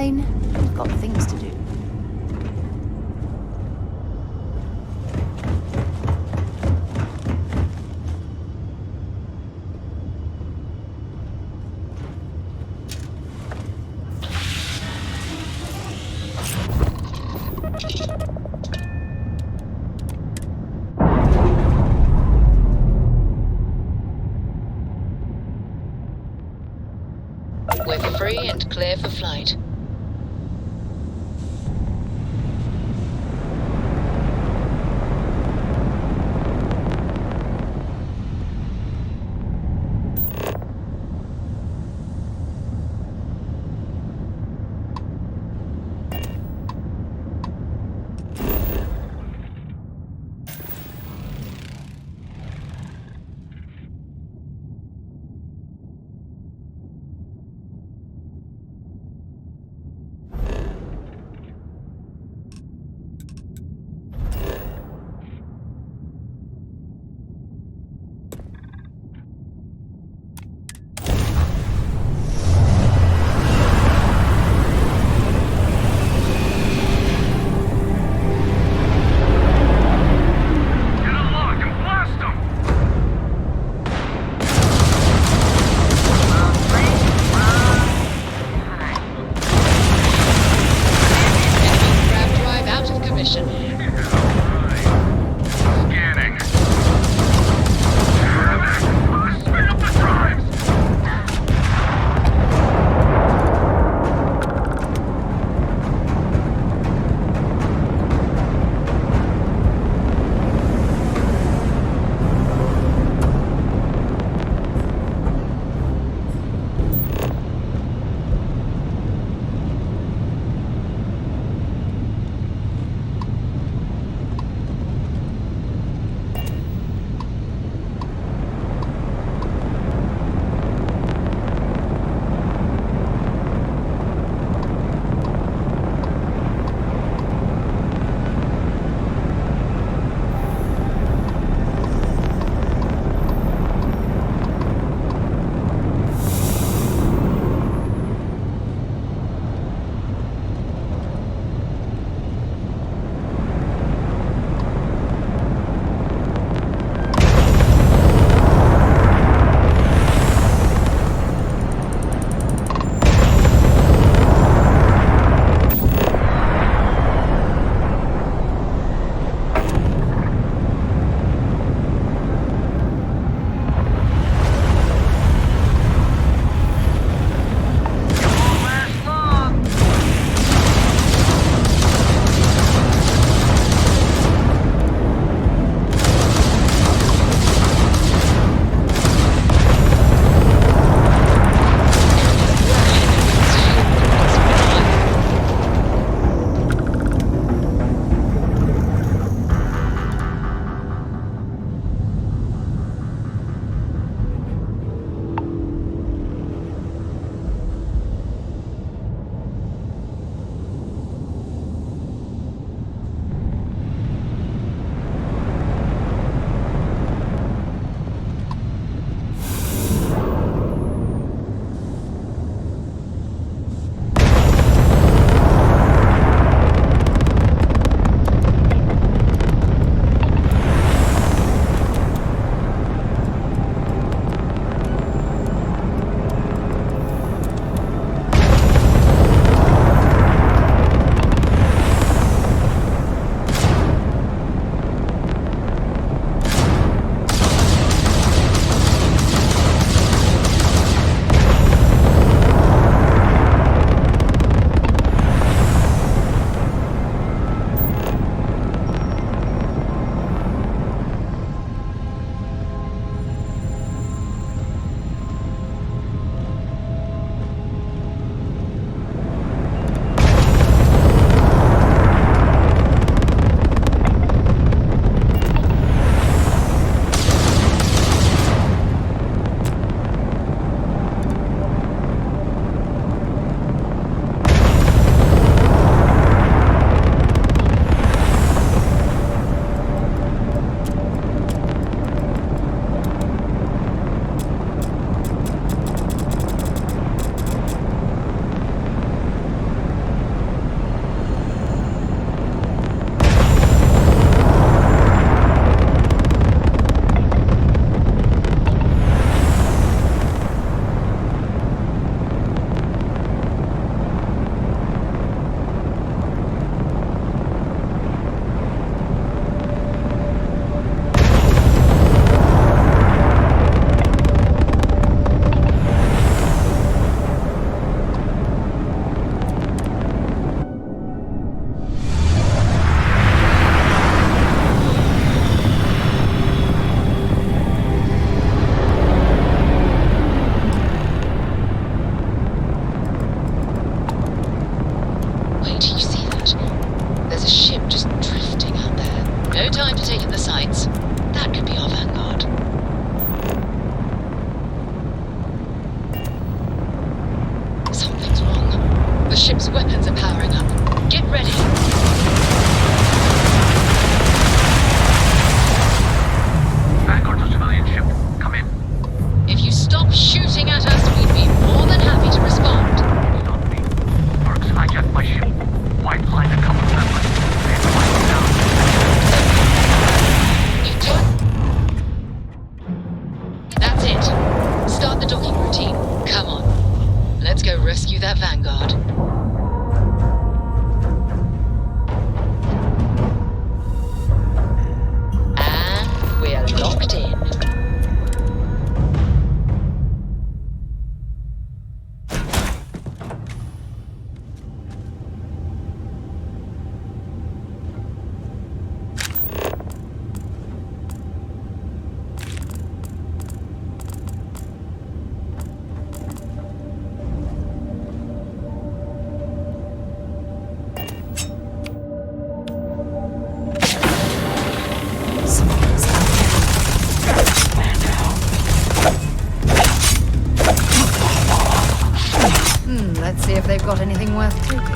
fine. We've got things to do. We're free and clear for flight. No time to take in the sights. That could be our vanguard. Something's wrong. The ship's weapons are powering up. Get ready. Vanguard's a civilian ship. Come in. If you stop shooting at us, we'd be more than happy to respond. Stop me. Mercs hijacked my ship. White line a couple of members. They're flying down. You do it. That's it. Start the docking routine. Come on. Let's go rescue that vanguard. And we're locked in. Let's see if they've got anything worth taking.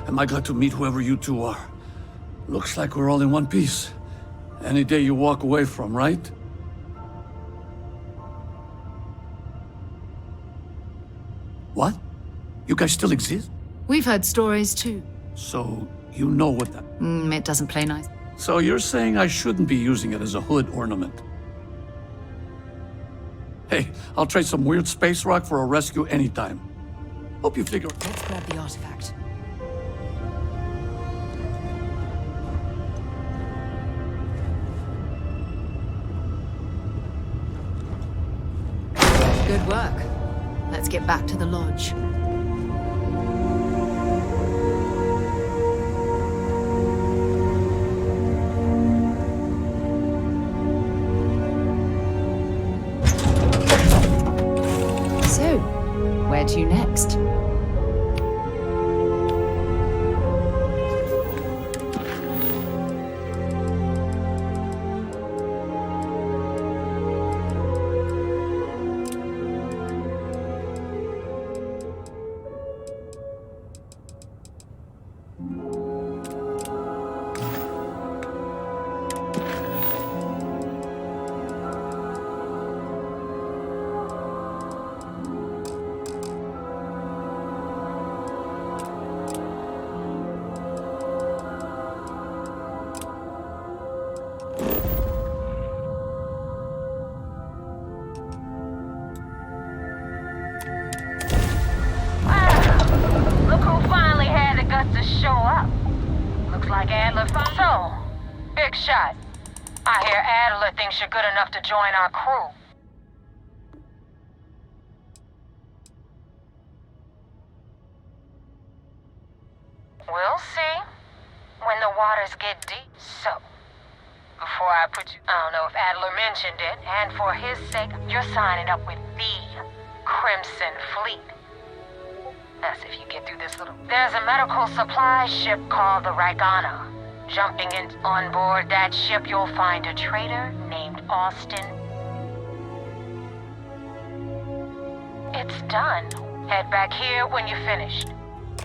Am I glad to meet whoever you two are. Looks like we're all in one piece. Any day you walk away from, right? What? You guys still exist? We've heard stories too. So, you know what that... It doesn't play nice. So you're saying I shouldn't be using it as a hood ornament? Hey, I'll trade some weird space rock for a rescue anytime. Hope you figure... Let's grab the artifact. Good work. Let's get back to the lodge. So, where to next? To show up. Looks like Adler found. So, big shot. I hear Adler thinks you're good enough to join our crew. We'll see when the waters get deep. So, before I put you... I don't know if Adler mentioned it, and for his sake, you're signing up with the Crimson Fleet. That's if you get through this little... There's a medical supply ship called the Raigana. Jumping in on board that ship, you'll find a traitor named Austin. It's done. Head back here when you're finished.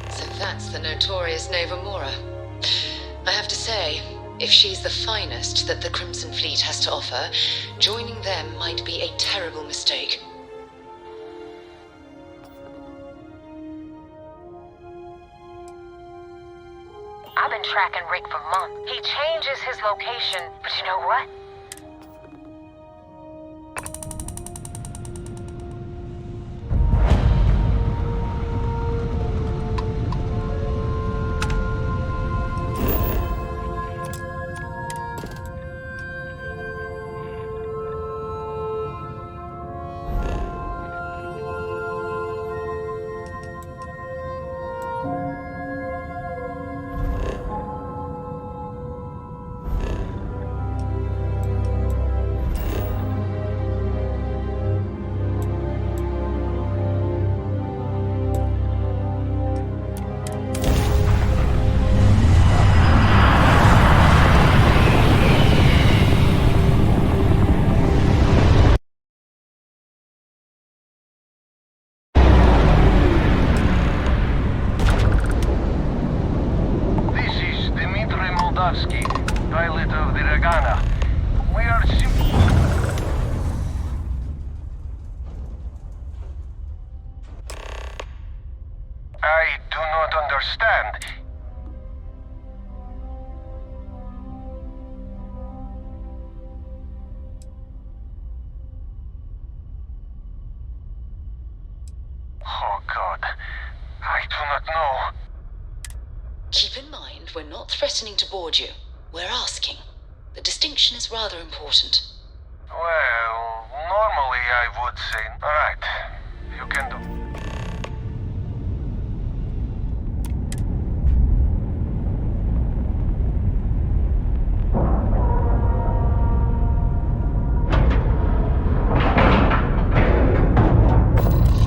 So that's the notorious Nova Moara. I have to say, if she's the finest that the Crimson Fleet has to offer, joining them might be a terrible mistake. I've been tracking Rick for months. He changes his location, but you know what? Pilot of the Ragana. We are I do not understand. Oh God, I do not know. Keep in mind, we're not threatening to board you. We're asking. The distinction is rather important. Well, normally I would say, alright, you can do.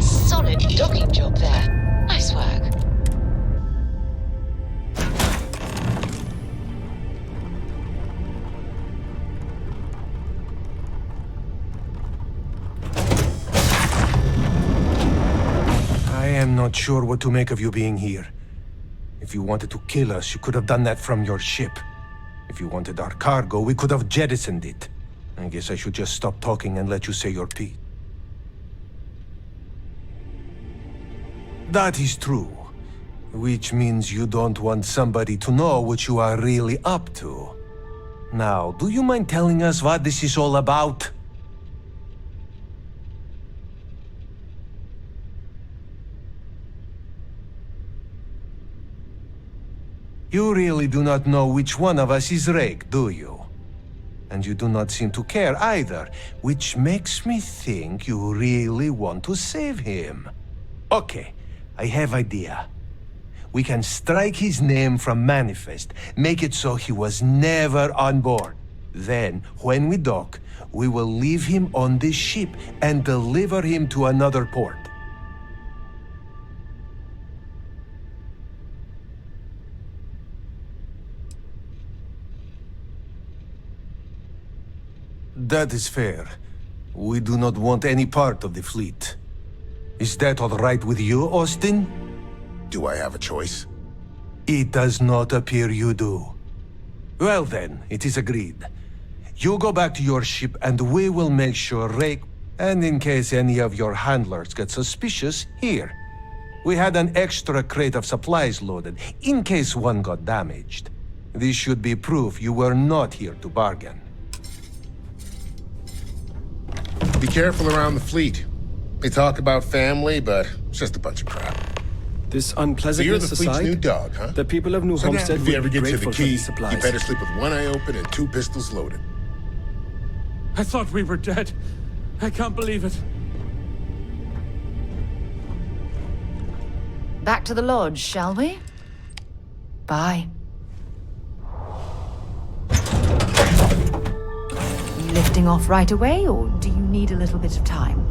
Solid docking job there. Nice work. I am not sure what to make of you being here. If you wanted to kill us, you could have done that from your ship. If you wanted our cargo, we could have jettisoned it. I guess I should just stop talking and let you say your piece. That is true. Which means you don't want somebody to know what you are really up to. Now, do you mind telling us what this is all about? You really do not know which one of us is Rake, do you? And you do not seem to care either, which makes me think you really want to save him. Okay, I have idea. We can strike his name from Manifest, make it so he was never on board. Then, when we dock, we will leave him on this ship and deliver him to another port. That is fair. We do not want any part of the fleet. Is that all right with you, Austin? Do I have a choice? It does not appear you do. Well then, it is agreed. You go back to your ship and we will make sure Rake, and in case any of your handlers get suspicious, here. We had an extra crate of supplies loaded, in case one got damaged. This should be proof you were not here to bargain. Be careful around the fleet. They talk about family, but it's just a bunch of crap. This So you're unpleasantness the fleet's aside, new dog, huh? the people of New So now, Homestead if you will ever be get to grateful the for key, these supplies. you better sleep with one eye open and 2 pistols loaded. I thought we were dead. I can't believe it. Back to the lodge, shall we? Bye. You lifting off right away, or do you need a little bit of time?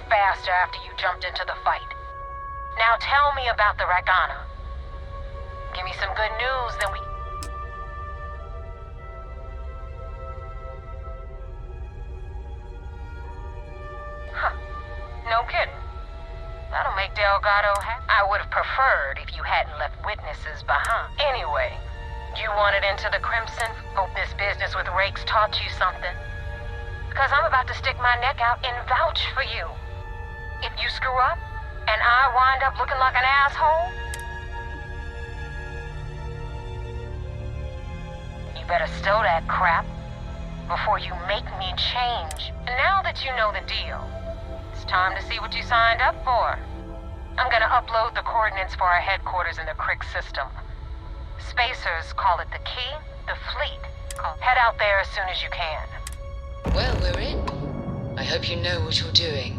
faster after you jumped into the fight. Now tell me about the Ragana. Give me some good news, then we... Huh. No kidding. That'll make Delgado happy. I would have preferred if you hadn't left witnesses behind. Anyway, you wanted into the Crimson? Hope this business with Rakes taught you something. Because I'm about to stick my neck out and vouch for you. If you screw up, and I wind up looking like an asshole, you better stow that crap before you make me change. And now that you know the deal, it's time to see what you signed up for. I'm gonna upload the coordinates for our headquarters in the Crick system. Spacers call it the Key, the Fleet. Head out there as soon as you can. Well, we're in. I hope you know what you're doing.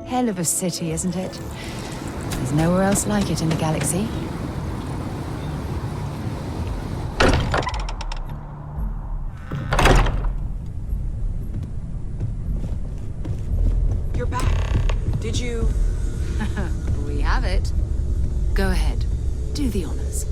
Hell of a city, isn't it? There's nowhere else like it in the galaxy. You're back. Did you... We have it. Go ahead. Do the honors.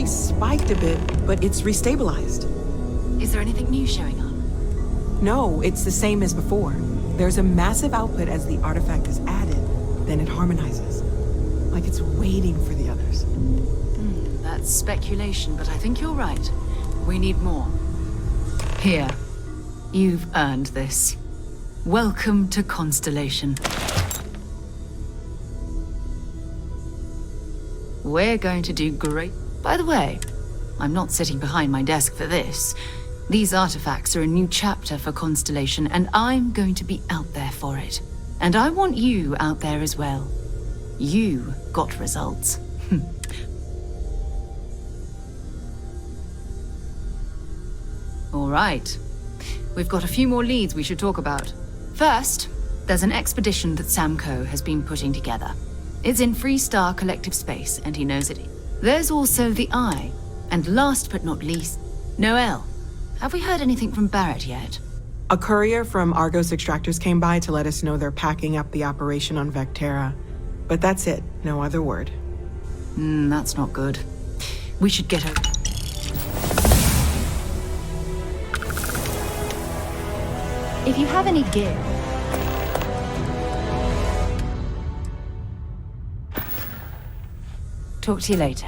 Spiked a bit, but it's restabilized. Is there anything new showing up? No, it's the same as before. There's a massive output as the artifact is added, then it harmonizes. Like it's waiting for the others. That's speculation, but I think you're right. We need more. Here. You've earned this. Welcome to Constellation. We're going to do great. By the way, I'm not sitting behind my desk for this. These artifacts are a new chapter for Constellation, and I'm going to be out there for it. And I want you out there as well. You got results. All right. We've got a few more leads we should talk about. First, there's an expedition that Samco has been putting together. It's in Freestar Collective Space, and he knows it. There's also the Eye. And last but not least, Noel. Have we heard anything from Barrett yet? A courier from Argos Extractors came by to let us know they're packing up the operation on Vectera. But that's it, no other word. That's not good. We should get her. If you have any gear. Talk to you later.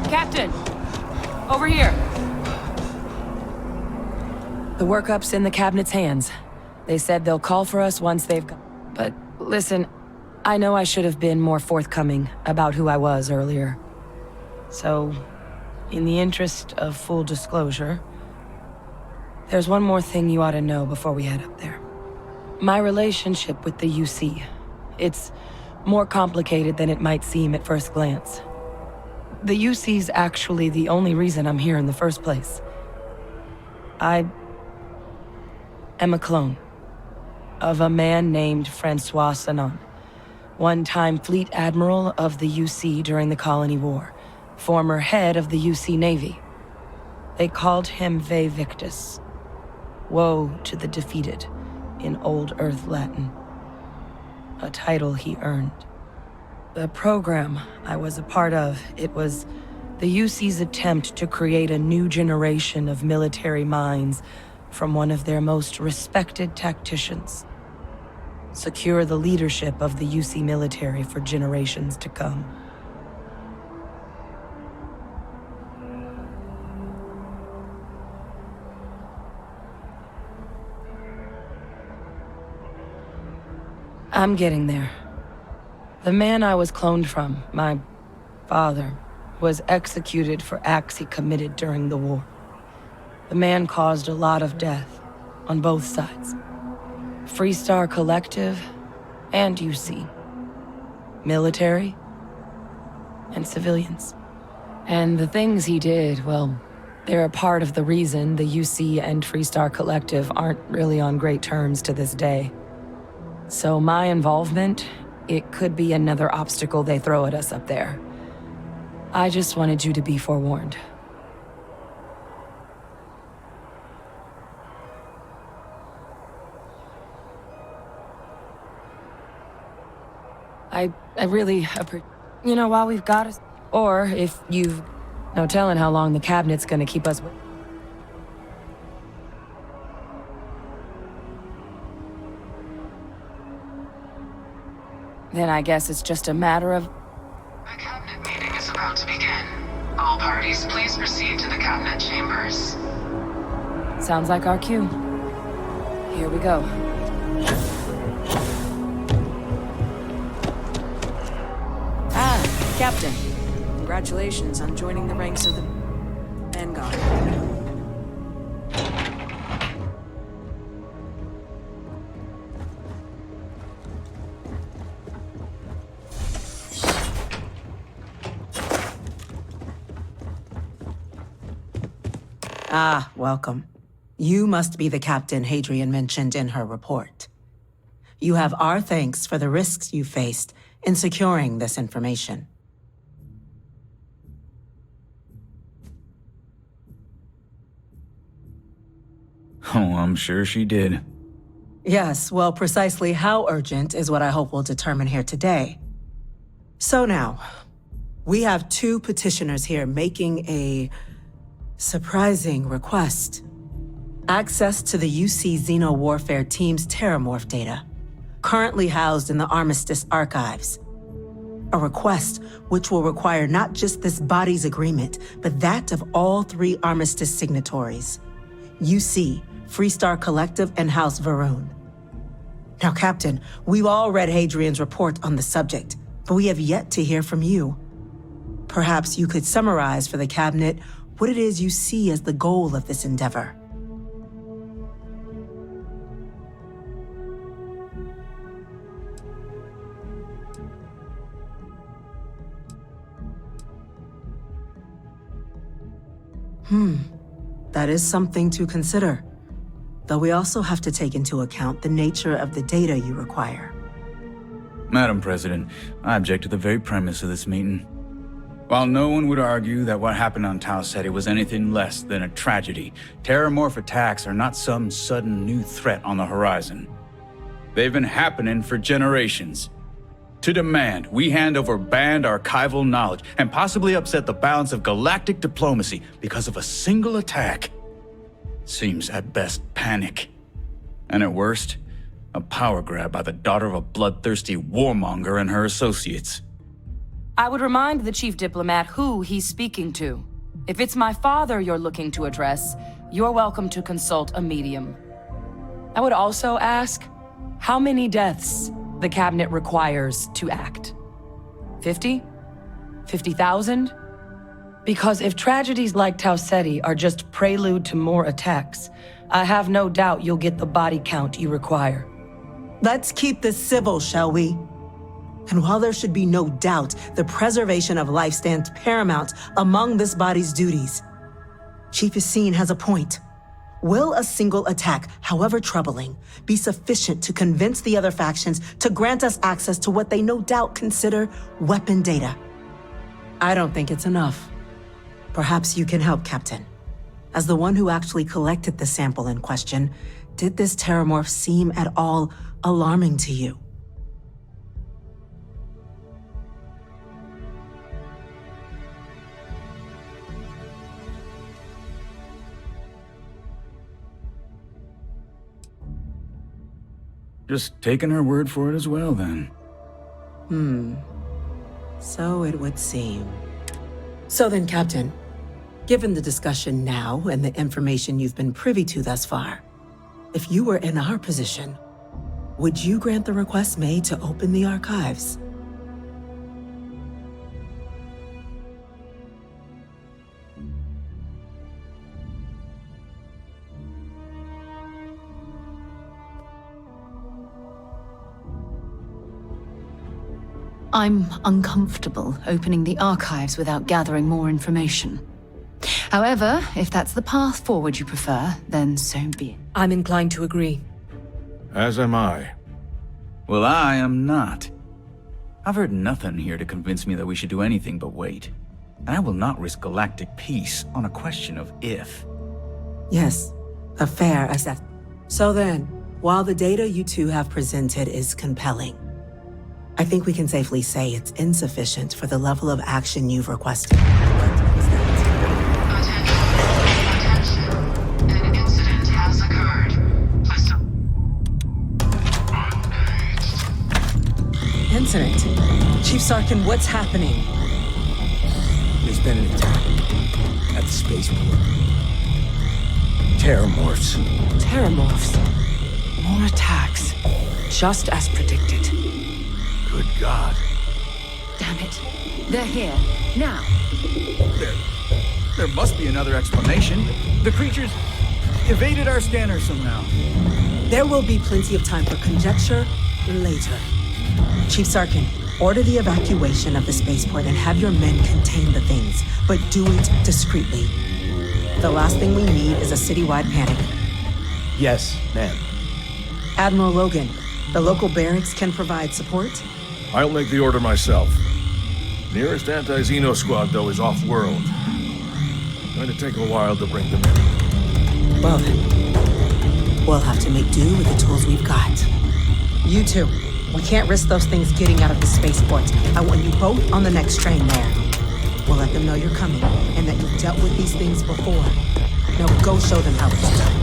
Captain! Over here! The workup's in the cabinet's hands. They said they'll call for us once they've got... But listen, I know I should have been more forthcoming about who I was earlier. So, in the interest of full disclosure, there's one more thing you ought to know before we head up there. My relationship with the UC. It's more complicated than it might seem at first glance. The UC's actually the only reason I'm here in the first place. I am a clone of a man named Francois Sanon, one-time fleet admiral of the UC during the Colony War, former head of the UC Navy. They called him Ve Victus, woe to the defeated, in Old Earth Latin, a title he earned. The program I was a part of, it was the UC's attempt to create a new generation of military minds from one of their most respected tacticians. Secure the leadership of the UC military for generations to come. I'm getting there. The man I was cloned from, my father, was executed for acts he committed during the war. The man caused a lot of death on both sides. Freestar Collective and UC. Military and civilians. And the things he did, well, they're a part of the reason the UC and Freestar Collective aren't really on great terms to this day. So my involvement, it could be another obstacle they throw at us up there. I just wanted you to be forewarned. I really appreciate... You know, while we've got us... Or if you've... No telling how long the cabinet's gonna keep us... Then I guess it's just a matter of... The cabinet meeting is about to begin. All parties, please proceed to the cabinet chambers. Sounds like our cue. Here we go. Ah, Captain. Congratulations on joining the ranks of the Vanguard. Ah, welcome. You must be the captain Hadrian mentioned in her report. You have our thanks for the risks you faced in securing this information. Oh, I'm sure she did. Yes, well, precisely how urgent is what I hope we'll determine here today. So now, we have two petitioners here making a surprising request. Access to the UC Xeno Warfare Team's Terramorph data, currently housed in the Armistice archives. A request which will require not just this body's agreement, but that of all three Armistice signatories. UC, Freestar Collective, and House Varun. Now, Captain, we've all read Hadrian's report on the subject, but we have yet to hear from you. Perhaps you could summarize for the Cabinet what it is you see as the goal of this endeavor. That is something to consider. Though we also have to take into account the nature of the data you require. Madam President, I object to the very premise of this meeting. While no one would argue that what happened on Tau Ceti was anything less than a tragedy, terramorph attacks are not some sudden new threat on the horizon. They've been happening for generations. To demand we hand over banned archival knowledge and possibly upset the balance of galactic diplomacy because of a single attack seems at best panic. And at worst, a power grab by the daughter of a bloodthirsty warmonger and her associates. I would remind the chief diplomat who he's speaking to. If it's my father you're looking to address, you're welcome to consult a medium. I would also ask, how many deaths the cabinet requires to act? 50? 50,000? Because if tragedies like Tau Ceti are just prelude to more attacks, I have no doubt you'll get the body count you require. Let's keep this civil, shall we? And while there should be no doubt the preservation of life stands paramount among this body's duties, Chief Yassine has a point. Will a single attack, however troubling, be sufficient to convince the other factions to grant us access to what they no doubt consider weapon data? I don't think it's enough. Perhaps you can help, Captain. As the one who actually collected the sample in question, did this terramorph seem at all alarming to you? Just taking her word for it as well, then. So it would seem. So then, Captain, given the discussion now and the information you've been privy to thus far, if you were in our position, would you grant the request made to open the archives? I'm uncomfortable opening the archives without gathering more information. However, if that's the path forward you prefer, then so be it. I'm inclined to agree. As am I. Well, I am not. I've heard nothing here to convince me that we should do anything but wait. And I will not risk galactic peace on a question of if. Yes, a fair assessment. So then, while the data you two have presented is compelling, I think we can safely say it's insufficient for the level of action you've requested. Attention. An incident has occurred. Incident? Chief Sarkin, what's happening? There's been an attack at the spaceport. Terramorphs. Terramorphs. More attacks. Just as predicted. Good God. Damn it. They're here. Now. There must be another explanation. The creatures evaded our scanner somehow. There will be plenty of time for conjecture later. Chief Sarkin, order the evacuation of the spaceport and have your men contain the things, but do it discreetly. The last thing we need is a citywide panic. Yes, ma'am. Admiral Logan, the local barracks can provide support? I'll make the order myself. Nearest anti-Xeno squad, though, is off-world. Going to take a while to bring them in. Well then, we'll have to make do with the tools we've got. You two, we can't risk those things getting out of the spaceport. I want you both on the next train there. We'll let them know you're coming and that you've dealt with these things before. Now go show them how it's done.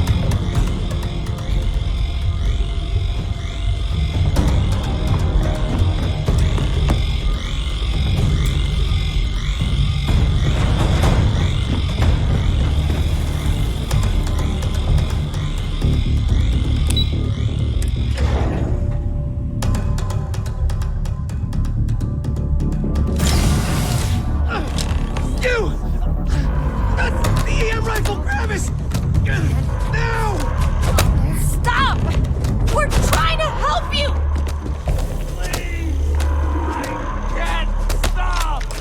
Stop! We're trying to help you!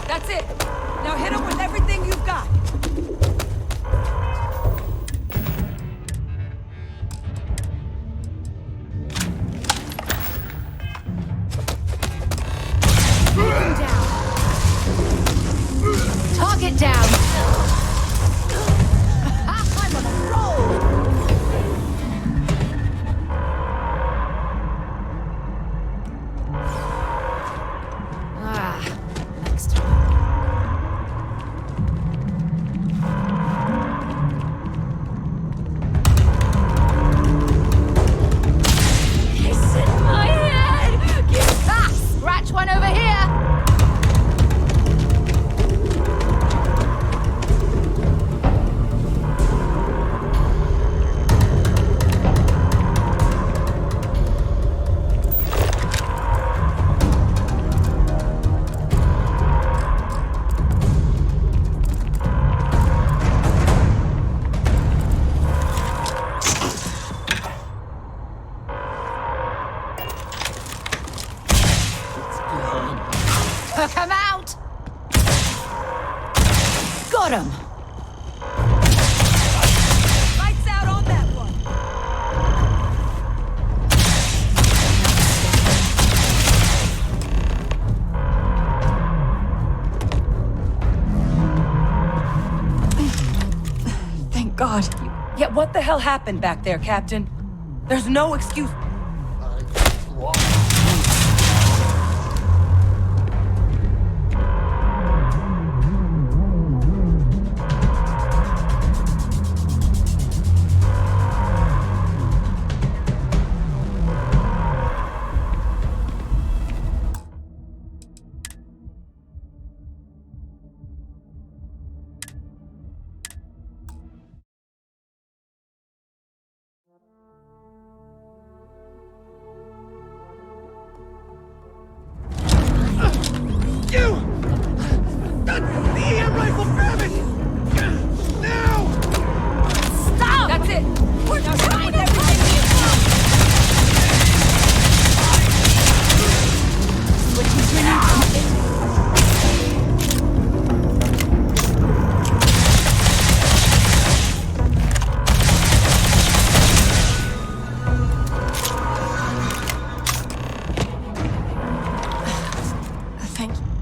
That's it. Now hit him with everything you've got. you. Yet what the hell happened back there, Captain? There's no excuse.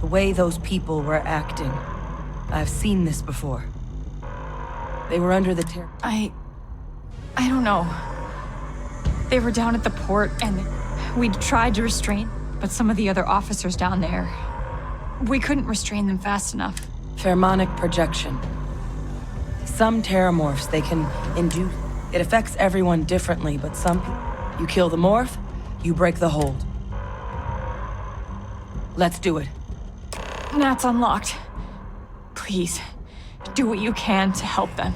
The way those people were acting. I've seen this before. They were under the terror. I don't know. They were down at the port and we'd tried to restrain, but some of the other officers down there, we couldn't restrain them fast enough. Pheromonic projection. Some terramorphs they can induce. It affects everyone differently, but some you kill the morph, you break the hold. Let's do it. Nat's unlocked. Please, do what you can to help them.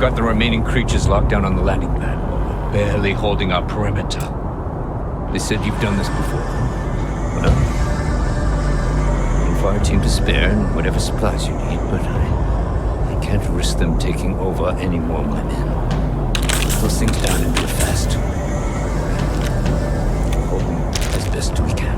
Got the remaining creatures locked down on the landing pad, barely holding our perimeter. They said you've done this before. Well, I'm far a team to spare and whatever supplies you need, but I can't risk them taking over any more of my men. Put those things down and do it fast. Hold them as best we can.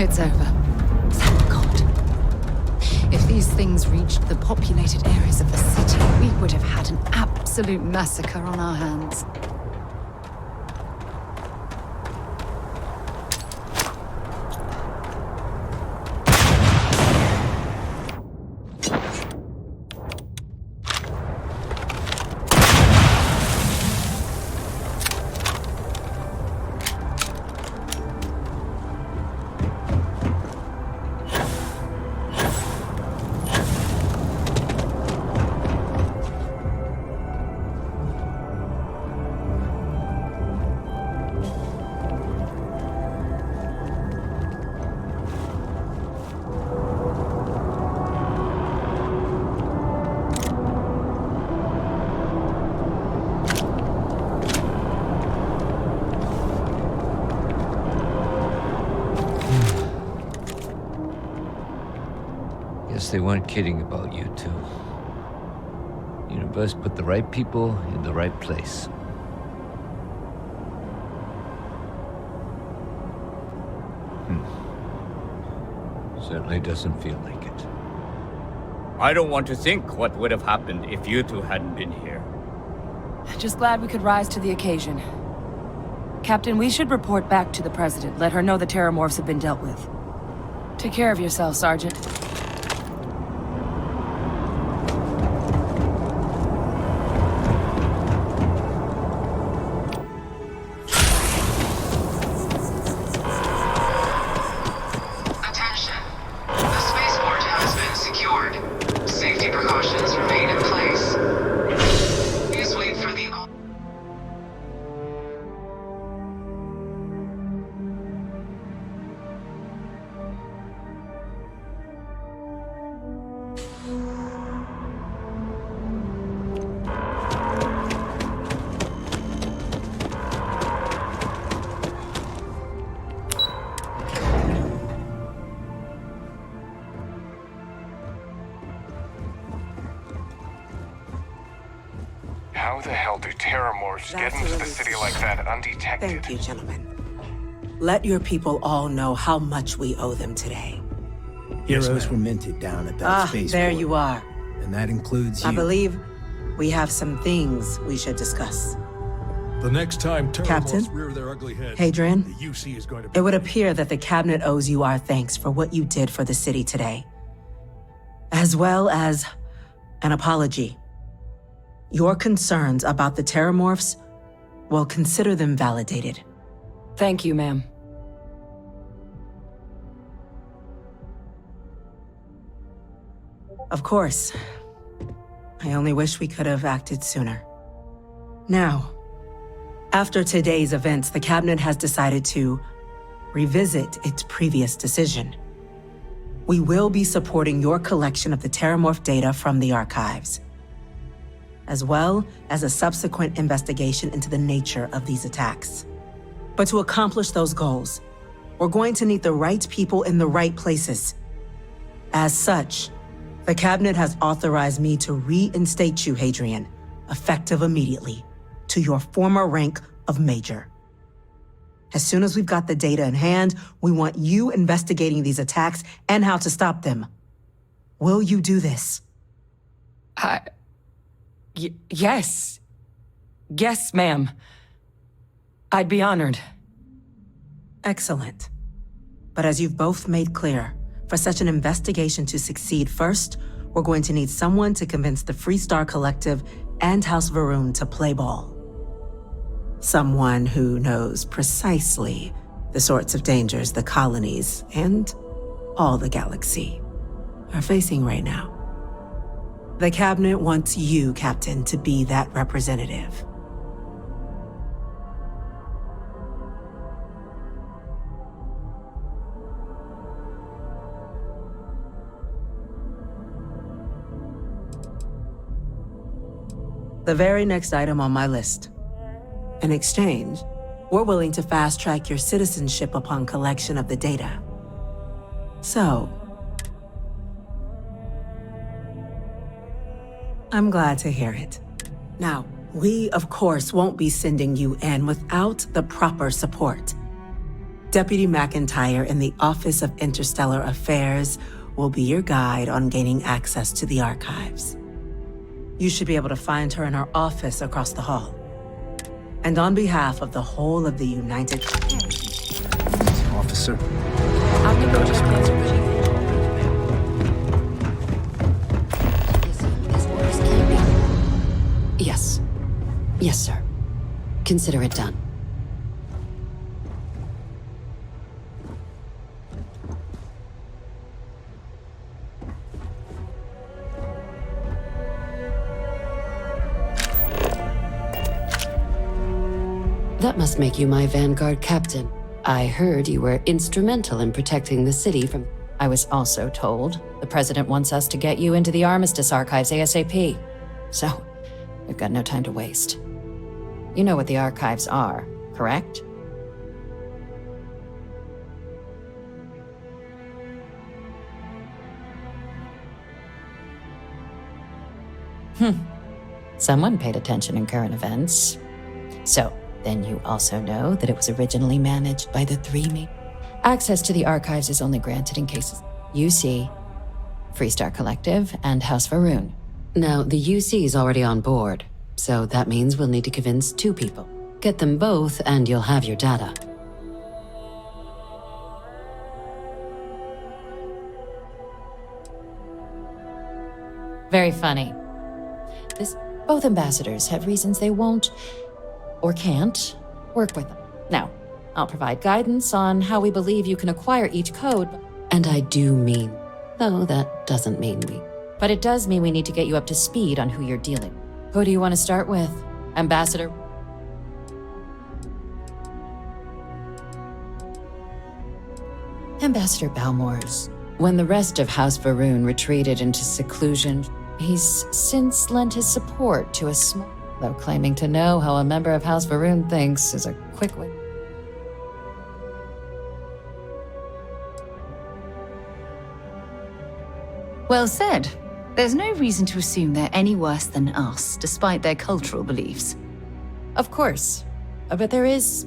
It's over. Thank God. If these things reached the populated areas of the city, we would have had an absolute massacre on our hands. Guess they weren't kidding about you two. Universe put the right people in the right place. Certainly doesn't feel like it. I don't want to think what would have happened if you two hadn't been here. Just glad we could rise to the occasion. Captain, we should report back to the President. Let her know the Terramorphs have been dealt with. Take care of yourself, Sergeant. How the hell do Terramorphs get into the city like that undetected? Thank you, gentlemen. Let your people all know how much we owe them today. Heroes were minted down at that spaceport. There you are. And that includes you. I believe we have some things we should discuss. The next time Captain, Terramorphs rear their ugly heads, Hadrian, the UC is going to be... It would appear that the Cabinet owes you our thanks for what you did for the city today, as well as an apology. Your concerns about the Terramorphs, well, consider them validated. Thank you, ma'am. Of course. I only wish we could have acted sooner. Now, after today's events, the Cabinet has decided to revisit its previous decision. We will be supporting your collection of the Terramorph data from the archives, as well as a subsequent investigation into the nature of these attacks. But to accomplish those goals, we're going to need the right people in the right places. As such, the Cabinet has authorized me to reinstate you, Hadrian, effective immediately, to your former rank of Major. As soon as we've got the data in hand, we want you investigating these attacks and how to stop them. Will you do this? Yes. Yes, ma'am. I'd be honored. Excellent. But as you've both made clear, for such an investigation to succeed, first, we're going to need someone to convince the Freestar Collective and House Varun to play ball. Someone who knows precisely the sorts of dangers the colonies and all the galaxy are facing right now. The Cabinet wants you, Captain, to be that representative. The very next item on my list. In exchange, we're willing to fast-track your citizenship upon collection of the data. So, I'm glad to hear it. Now, we, of course, won't be sending you in without the proper support. Deputy McIntyre in the Office of Interstellar Affairs will be your guide on gaining access to the archives. You should be able to find her in her office across the hall. And on behalf of the whole of the United States, Officer. Yes. Yes, sir. Consider it done. That must make you my Vanguard captain. I heard you were instrumental in protecting the city from... I was also told the President wants us to get you into the Armistice archives ASAP. So, we've got no time to waste. You know what the archives are, correct? Someone paid attention in current events. So, then you also know that it was originally managed by the three Access to the archives is only granted in cases UC, Freestar Collective, and House Varun. Now, the UC is already on board, so that means we'll need to convince 2 people. Get them both, and you'll have your data. Very funny. Both ambassadors have reasons they won't or can't work with them. Now, I'll provide guidance on how we believe you can acquire each code. And I do mean, though that doesn't mean we. But it does mean we need to get you up to speed on who you're dealing with. Who do you want to start with? Ambassador? Ambassador Balmores. When the rest of House Varun retreated into seclusion, he's since lent his support to a small... Though claiming to know how a member of House Varun thinks is a quick way. Well said. There's no reason to assume they're any worse than us, despite their cultural beliefs. Of course. But there is...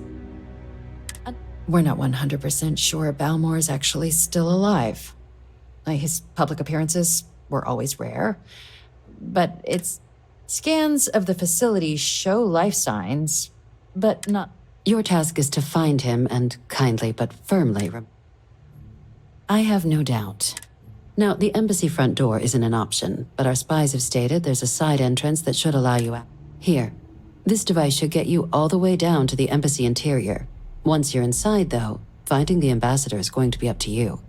We're not 100% sure Balmore's actually still alive. His public appearances were always rare. But scans of the facility show life signs, but not... Your task is to find him and kindly but firmly... I have no doubt. Now, the embassy front door isn't an option, but our spies have stated there's a side entrance that should allow you out. Here, this device should get you all the way down to the embassy interior. Once you're inside, though, finding the ambassador is going to be up to you.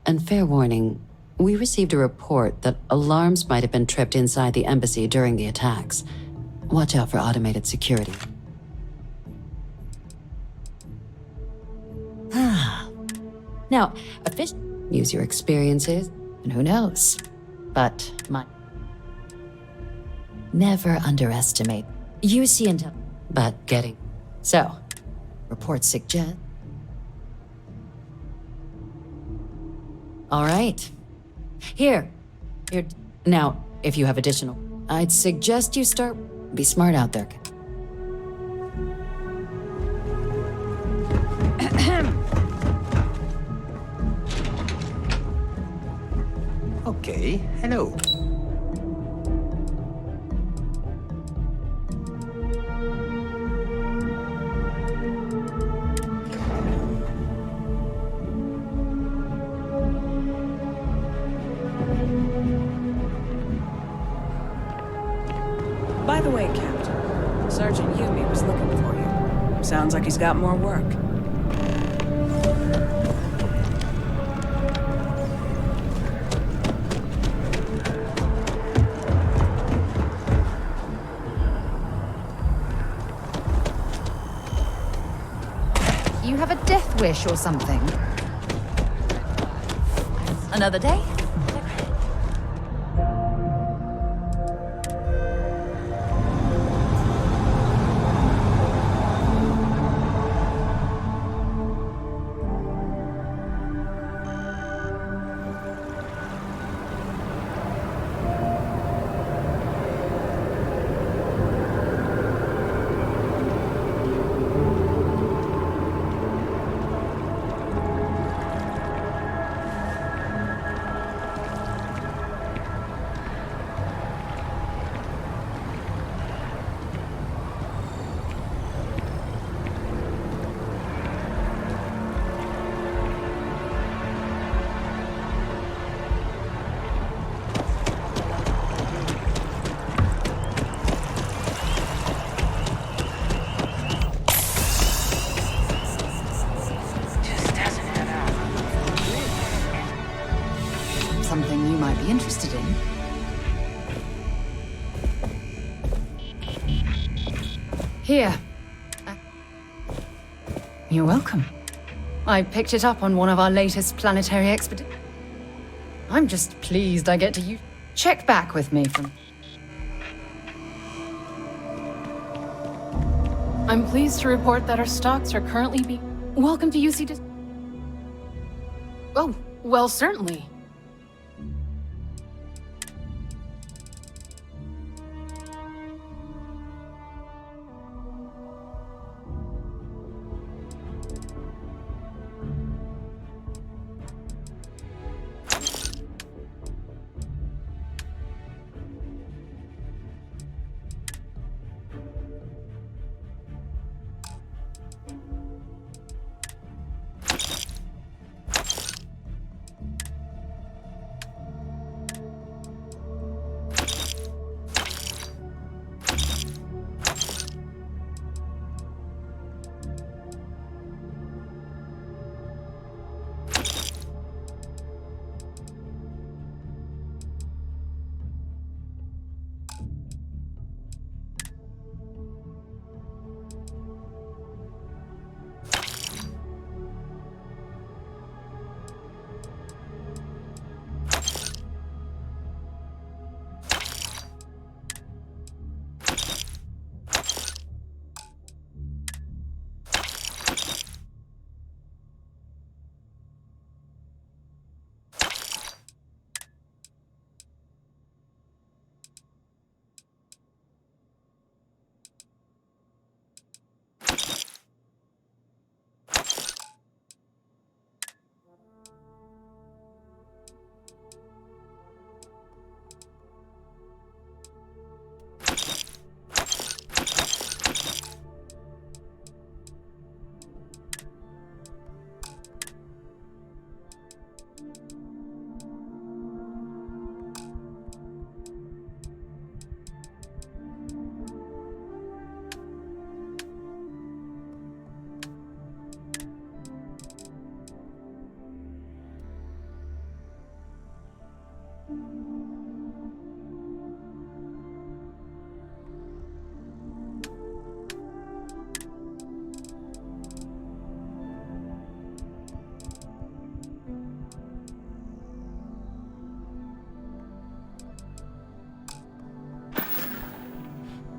And fair warning, we received a report that alarms might have been tripped inside the embassy during the attacks. Watch out for automated security. Now, use your experiences, and who knows? But never underestimate. You see intel, but getting... So, reports suggest... All right. Here. Now, if you have additional... I'd suggest you start... Be smart out there. Okay, hello. By the way, Captain, Sergeant Yumi was looking for you. Sounds like he's got more work. You have a death wish or something? Another day? interested in. Here. You're welcome. I picked it up on one of our latest planetary expeditions. I'm just pleased I get to use. Check back with me from. I'm pleased to report that our stocks are currently being. Welcome to UC. Oh, well, certainly.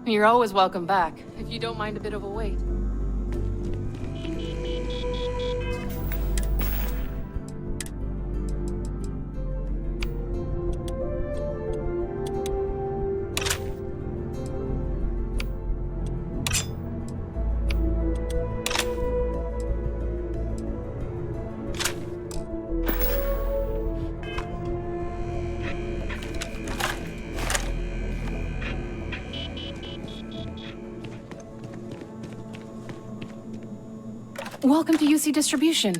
You're always welcome back, if you don't mind a bit of a wait. Welcome to UC Distribution.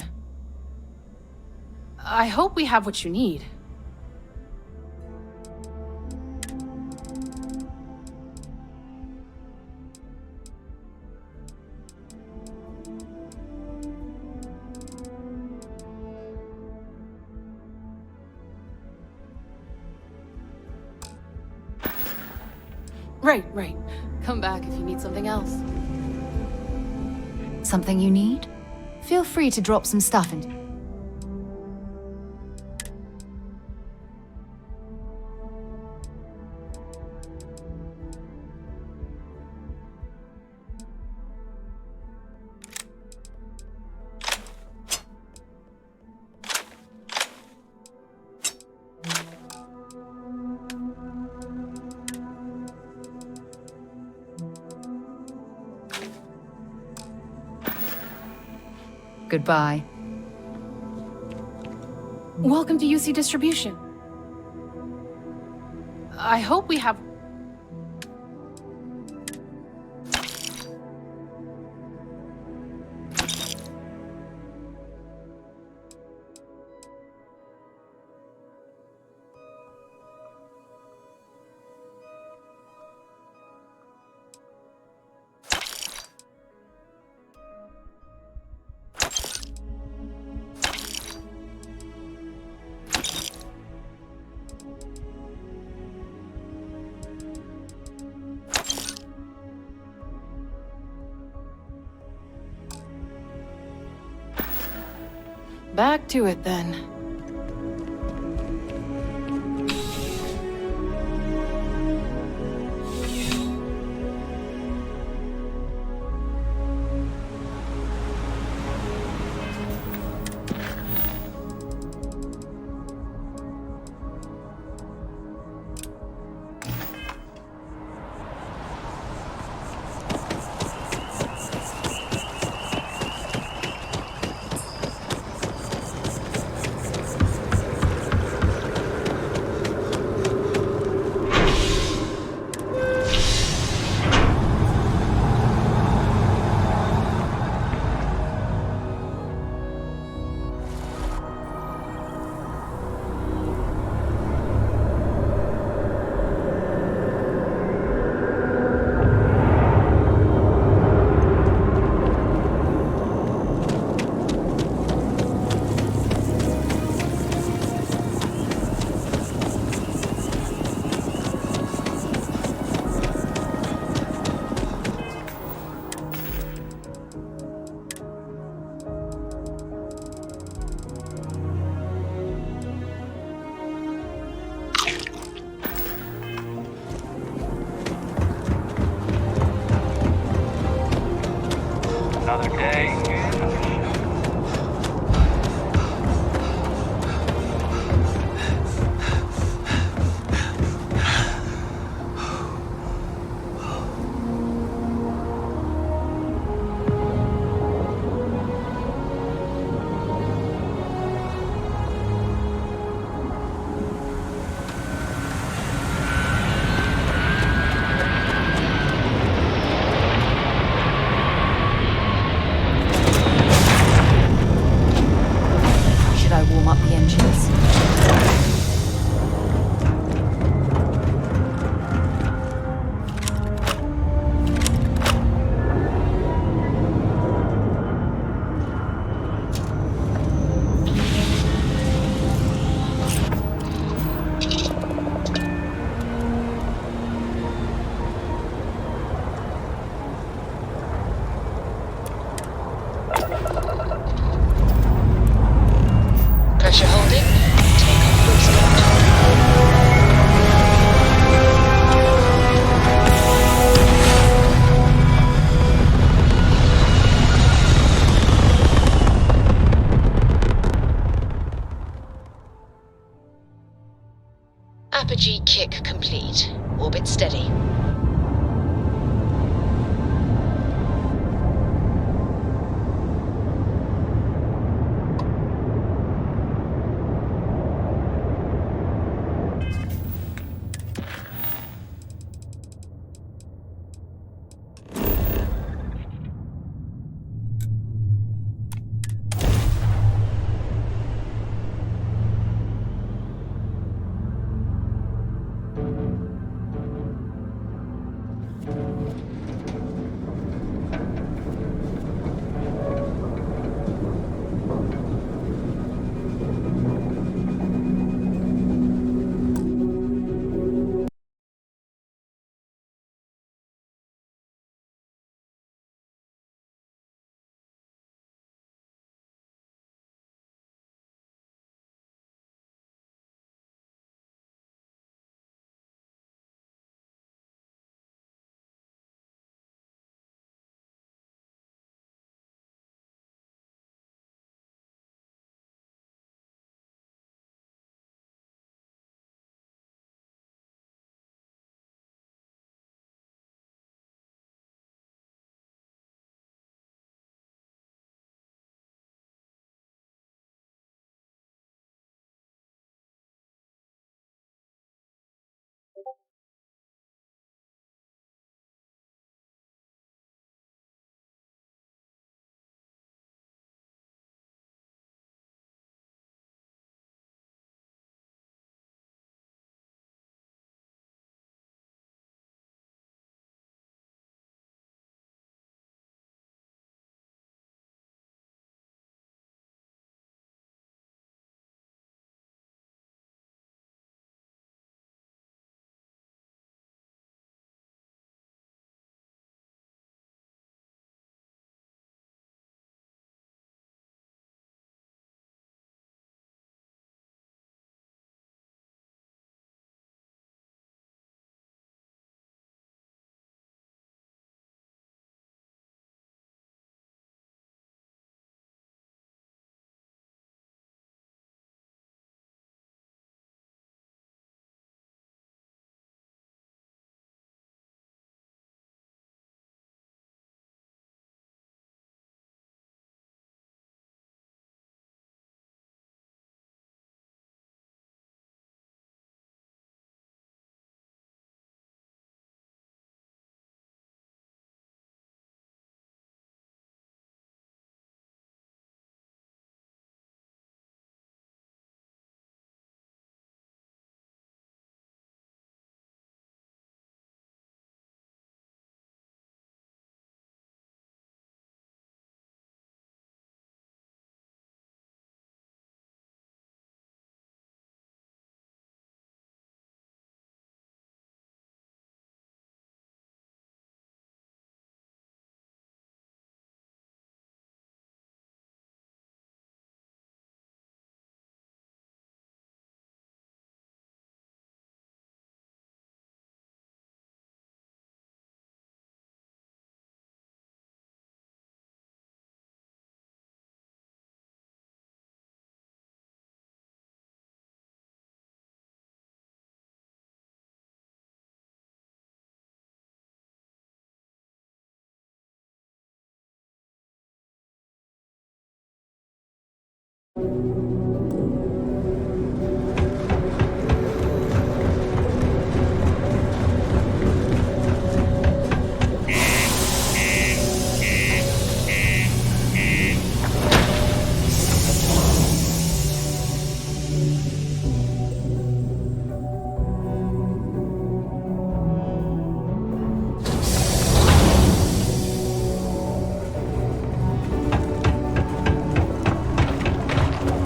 I hope we have what you need. Right. Come back if you need something else. Something you need? Feel free to drop some stuff in. Goodbye. Welcome to UC Distribution. I hope we have... Back to it then. Another day.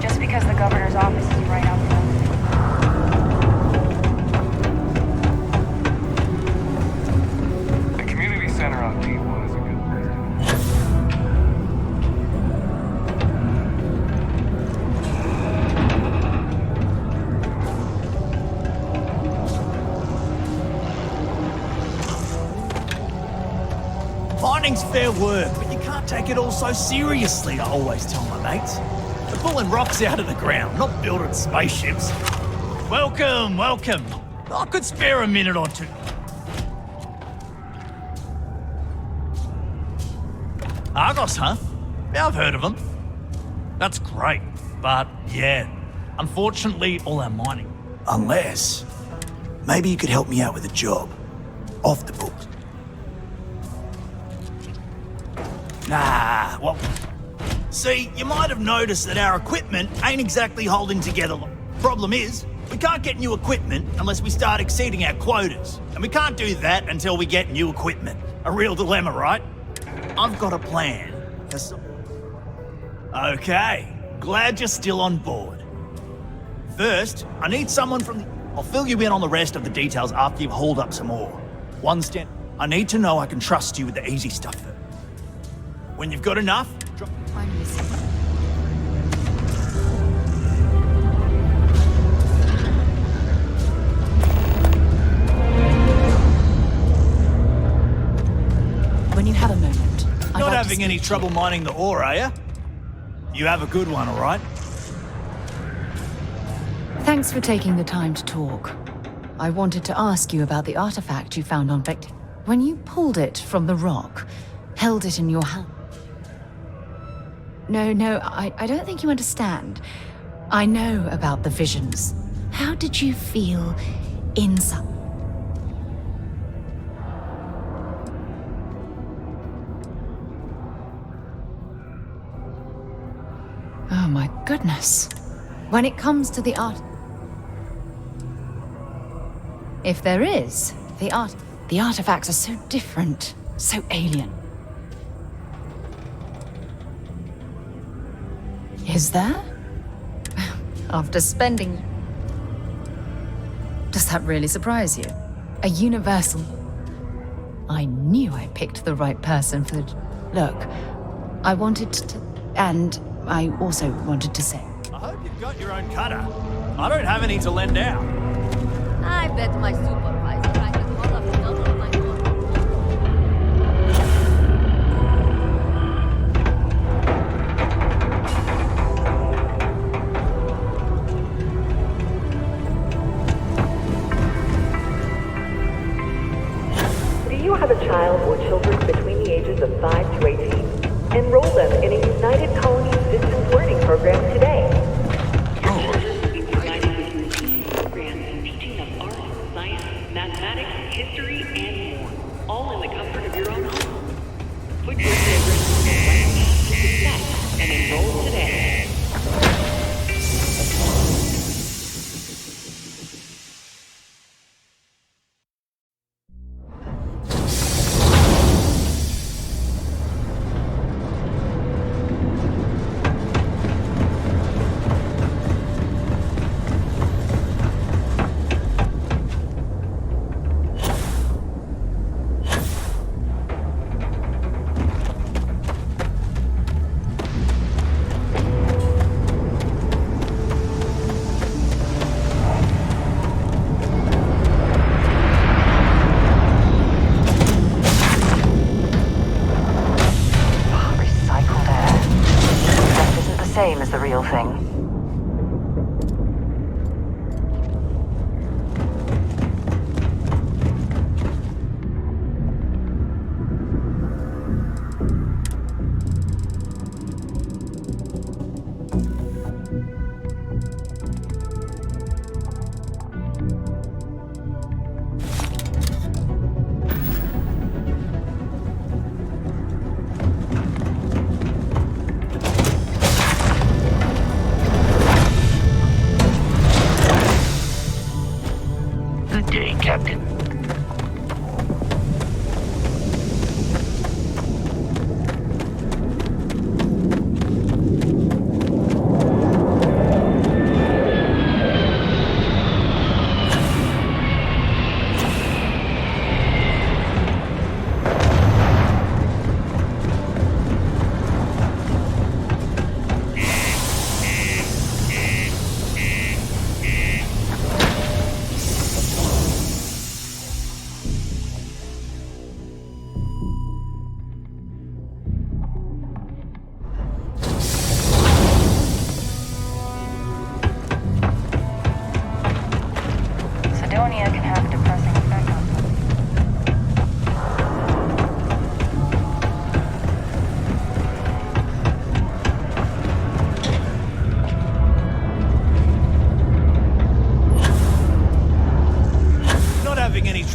Just because the governor's office is right out front. The community center on Deepwood is a good bet. Mining's fair work, but you can't take it all so seriously, I always tell my mates. We're pulling rocks out of the ground, not building spaceships. Welcome, welcome. I could spare a minute or two. Argos, huh? Yeah, I've heard of them. That's great, but yeah, unfortunately, all our mining. Unless, maybe you could help me out with a job. Off the books. Nah, well, see, you might have noticed that our equipment ain't exactly holding together. Problem is, we can't get new equipment unless we start exceeding our quotas. And we can't do that until we get new equipment. A real dilemma, right? I've got a plan. Okay, glad you're still on board. First, I need someone from the... I'll fill you in on the rest of the details after you've hauled up some more. One step, I need to know I can trust you with the easy stuff first. When you've got enough, drop... I'm listening. When you have a moment, I'd Not like having any trouble mining the ore, are you? You have a good one, all right? Thanks for taking the time to talk. I wanted to ask you about the artifact you found on Vector. When you pulled it from the rock, held it in your hand. No, I don't think you understand. I know about the visions. How did you feel inside? Oh my goodness. When it comes to the art... If there is, the artifacts are so different, so alien. Is there? After spending... Does that really surprise you? A universal... I knew I picked the right person for the... Look, I wanted to... And I also wanted to say... I hope you've got your own cutter. I don't have any to lend out. I bet my supervisor I could hold up double my own. Do you have a child or children between the ages of 5 to 18? Enroll them in a United Colonies Distance Learning program today. Mathematics, history, and more. All in the comfort of your own home. Put your children on the right path to success and enroll today. Same as the real thing.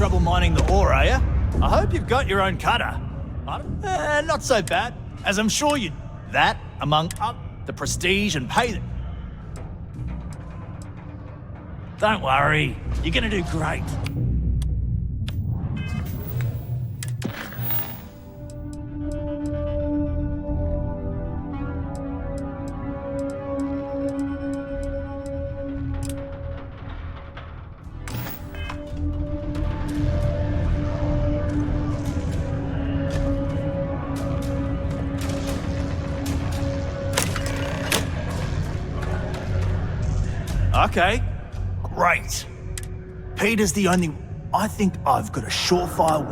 trouble mining the ore, are you? I hope you've got your own cutter. Not so bad, as I'm sure you... That, among the prestige and pay... Don't worry, you're gonna do great. Okay, great. Peter's the only... I think I've got a surefire...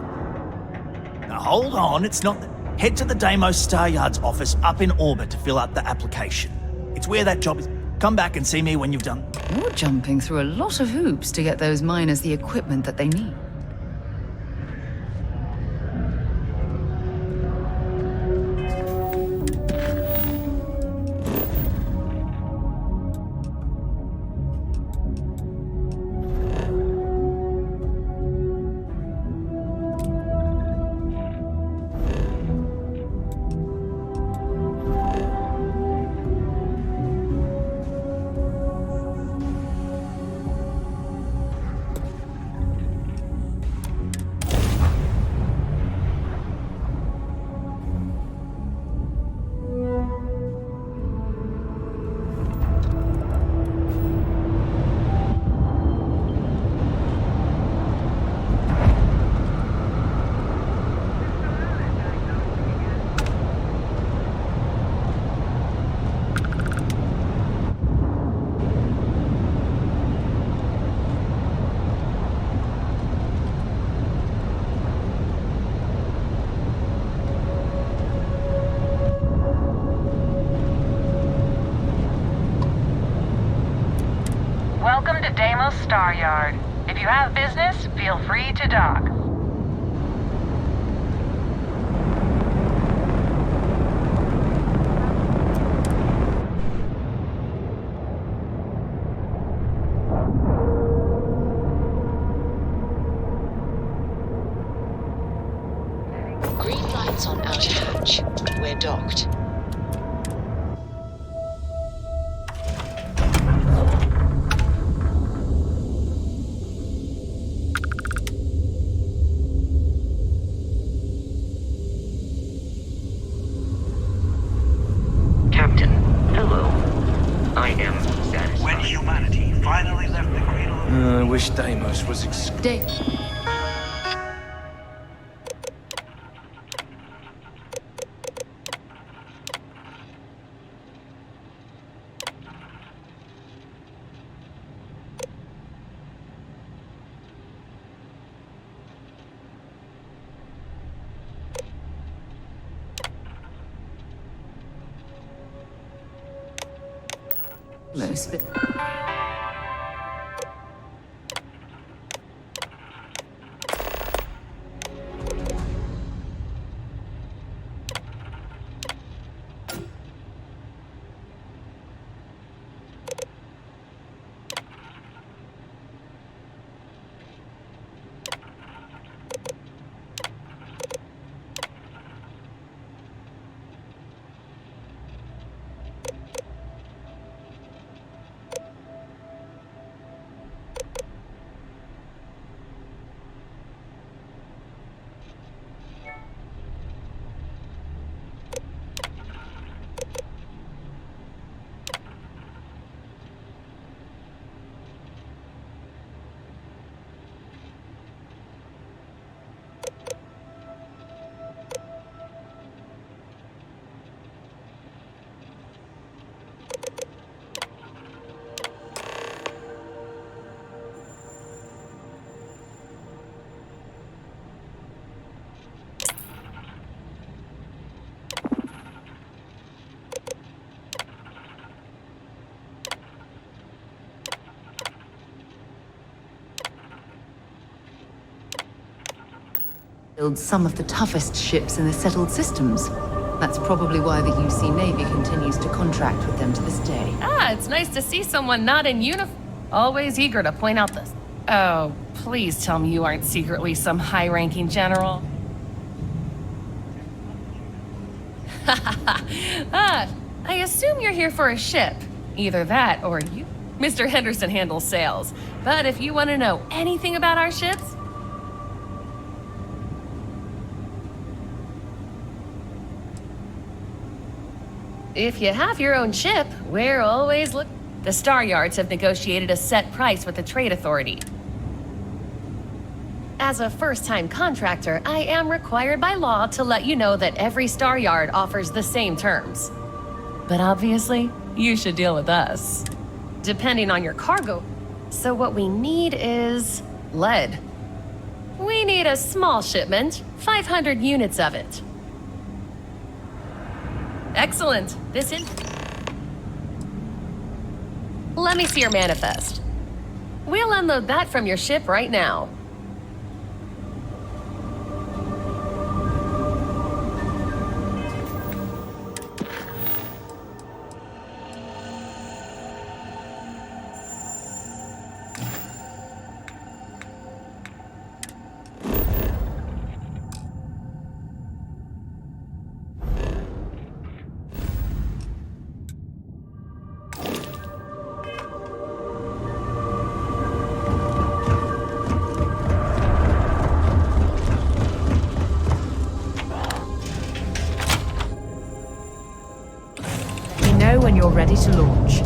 Now hold on, it's not... Head to the Deimos Star Yard's office up in orbit to fill out the application. It's where that job is. Come back and see me when you've done. You're jumping through a lot of hoops to get those miners the equipment that they need. Welcome to Deimos Star Yard. If you have business, feel free to dock. Green lights on outer hatch. We're docked. Captain, hello. I am satisfied. When humanity finally left the cradle... I wish Deimos was Most, but... build some of the toughest ships in the settled systems. That's probably why the UC Navy continues to contract with them to this day. Ah, it's nice to see someone not in uniform. Always eager to point out the Oh, please tell me you aren't secretly some high-ranking general. I assume you're here for a ship. Either that or you. Mr. Henderson handles sales. But if you want to know anything about our ships, if you have your own ship, we're always The Star Yards have negotiated a set price with the Trade Authority. As a first-time contractor, I am required by law to let you know that every Star Yard offers the same terms. But obviously, you should deal with us. Depending on your cargo. So what we need is lead. We need a small shipment, 500 units of it. Excellent. Let me see your manifest. We'll unload that from your ship right now. When you're ready to launch.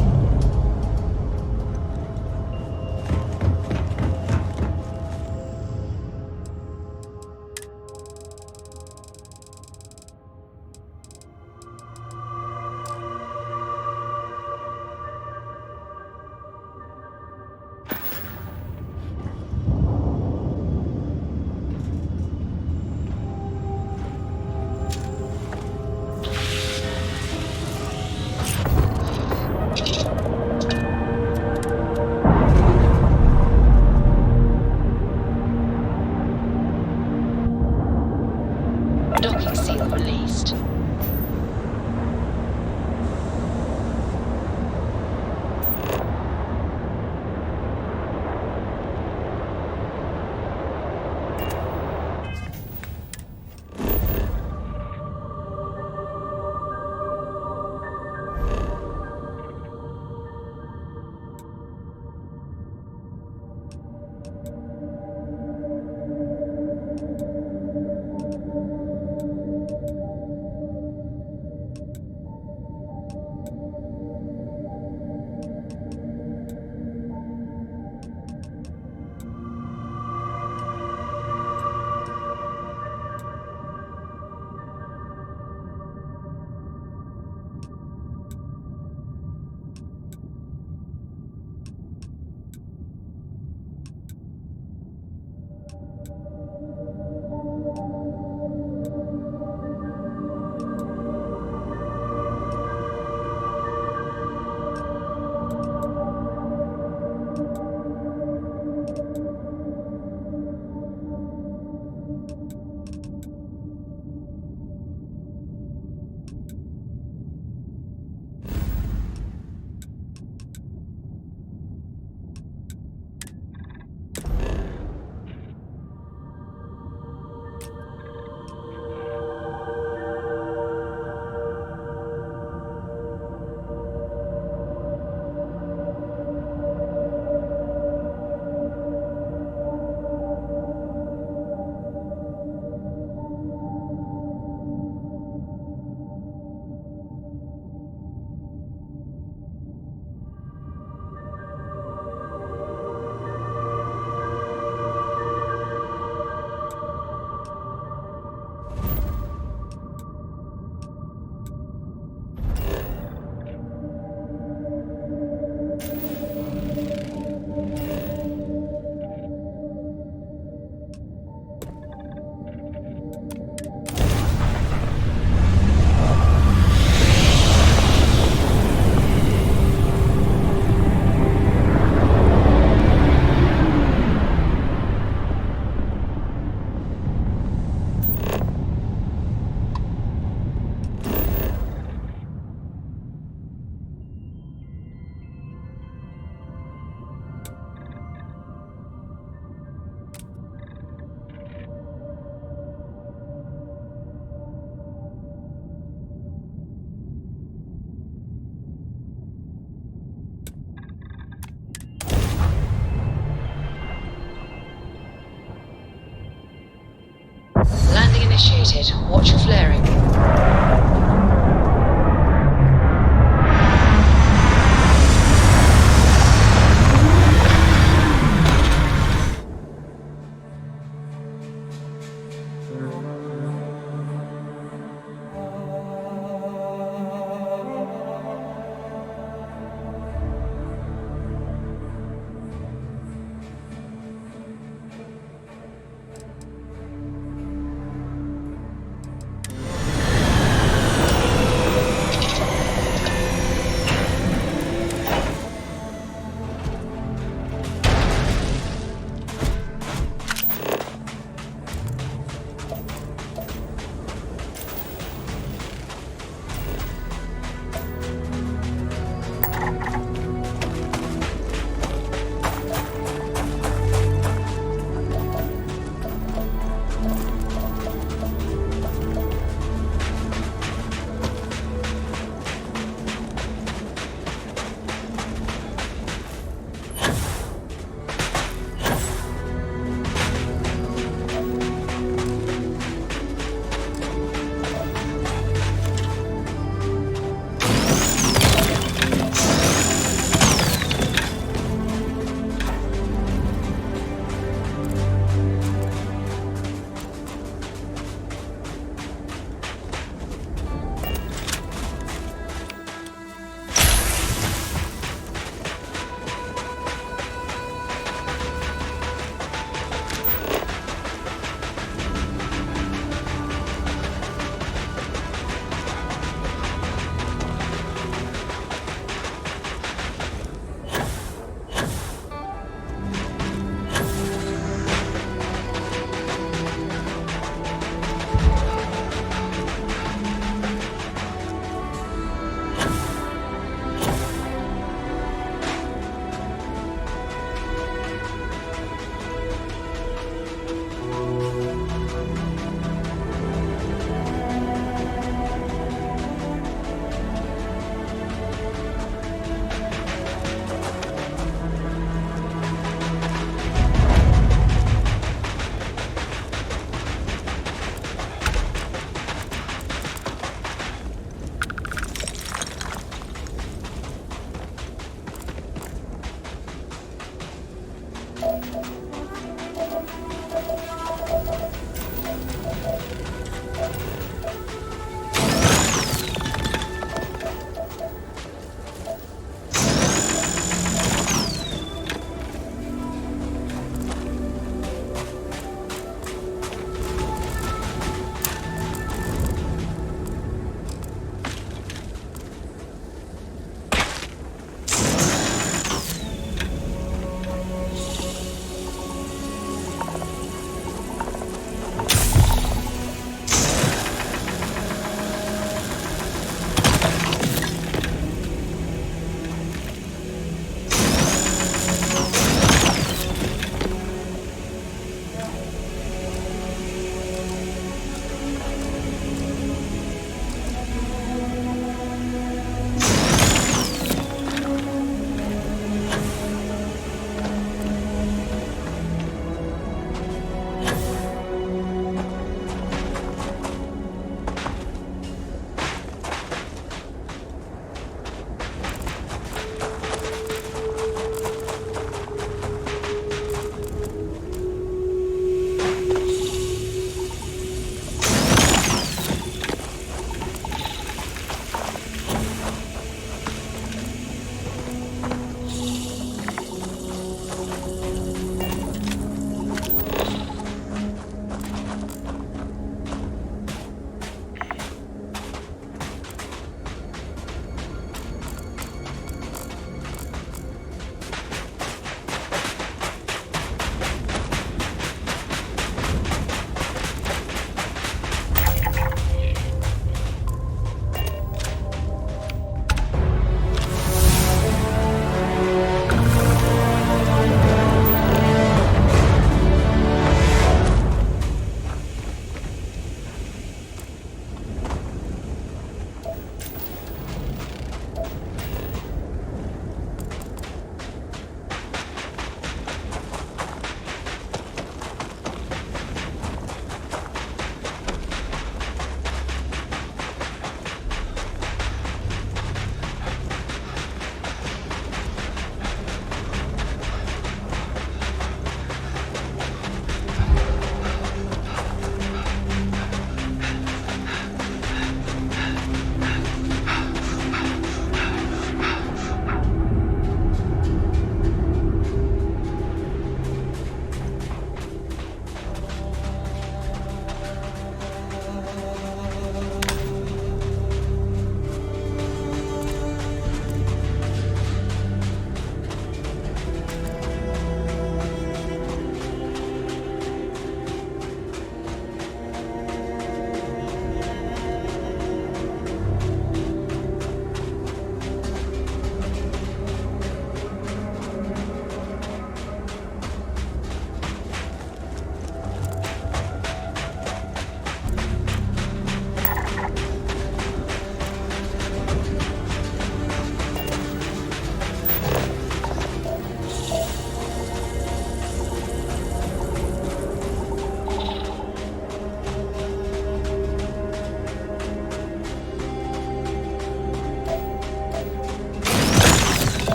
activated. Watch for flaring.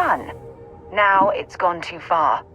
fun. Now it's gone too far.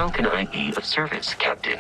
How can I be of service, Captain?